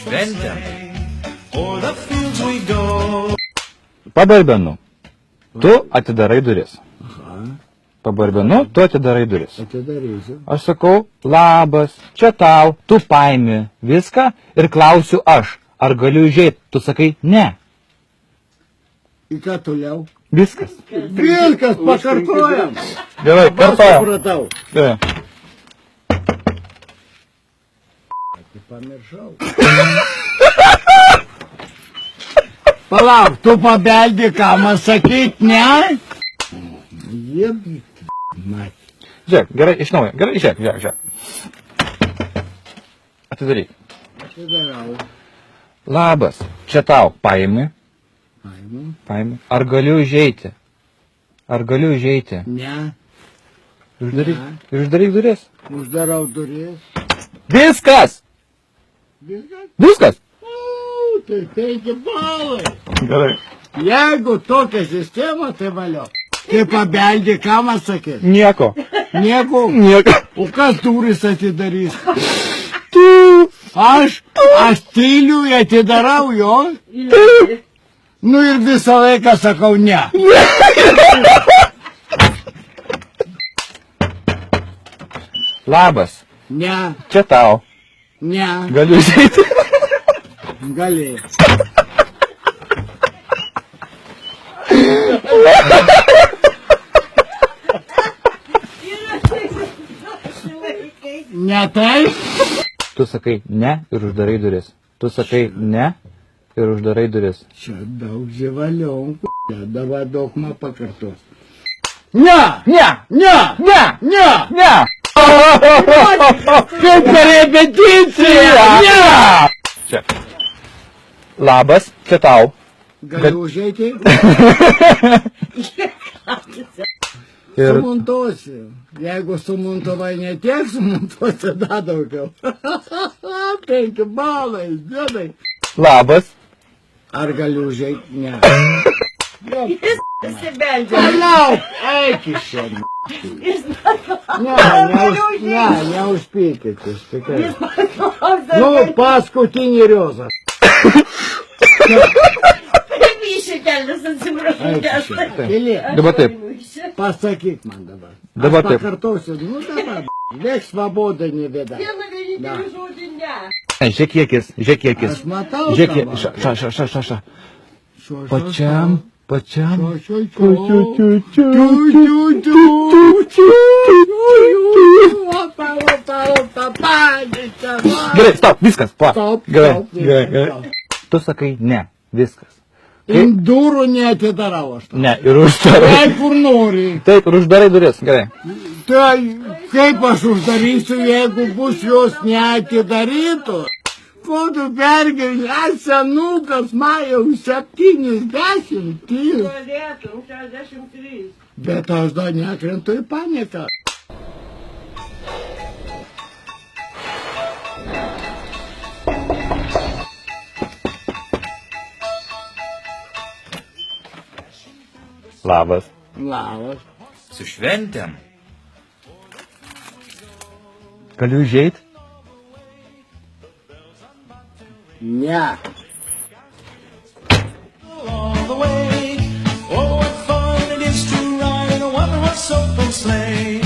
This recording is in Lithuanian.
šventėm. Pabarbenu. Tu atidarai duris. Pabarbenu, tu atidarai duris. Atidarysiu. Aš sakau, labas, čia tau, tu paimi viską ir klausiu aš, ar galiu užeit. Tu sakai, ne. Į ką toliau? Viskas. Viskas, pakartojam. Gerai, kartojam. Supratau. Gerai. Pamiršau. Palauk, tu pabeldi, ką man sakyt, ne? Jie, mat. Žiūrėk, gerai, iš naujo. Gerai, žiūrėk. Atidaryk. Atidarau. Labas, čia tau, paimi. Paimi. Ar galiu užeiti? Ar galiu užeiti? Ne. Uždaryk duris. Uždarau duris. Viskas! Viskas? Viskas! O, tai 5 balai. Gerai. Jeigu tokia sistema, tai valio. Tai pabeldi, ką man sakė? Nieko. Nieko. Nieko. O kas duris atidarys? Tu. Aš tyliui atidarau jo. Nu ir visą laiką sakau ne. Labas, Ne, čia tau. ne, Galiu užeiti. gali. Ne taip? Tu sakai ne ir uždarai duris. Tu sakai ne ir uždarai duris. Čia daug živaliom, dabar daug man pakartos. Ne, Ne! ne, Ne! ne, Ne! kaip per repeticiją, ne. Čia. Labas, čia tau. Galiu užeiti? Ir Sumontuosi. Jeigu sumontavai ne tiek, sumontuosi dar daugiau. 5 balai, dėdai. labas. Ar galiu užeiti? Ne. Pasibeldžia. Palauk, eik iš čia. Ne, neužpykit jūs. Tikrai. Nu, paskutinį riozą. Vyšį kelias, atsiprašau, Eik iš čia. Keli, Dabar taip. pasakyk man dabar. Dabar taip. Pakartosiu, nu dabar. Vėk svobodai nevėda. Vieną vienintelį žodį ne. Žiūrėk kiekis, žiūrėk kiekis. Aš matau Žiūrėk, tavo. ša. Pačiam. Gerai, stop, viskas, pa. Stop, Gerai, stop, gerai, viskas, gerai. Tu sakai ne, viskas. Durų neatidarau aš. Ne, ir uždarai. Tai kur nori. Taip, ir uždarai duris, gerai. Tai kaip aš uždarysiu, jeigu bus jos neatidarytos? Ko tu pergyveni, aš senukas, man jau 70. Galėtum, 63. Bet aš dar nekrentu į paniką. Labas. Labas. Su šventėm. Galiu užeit? Ne. All the way. Oh, what fun it is to ride in a one-horse open sleigh.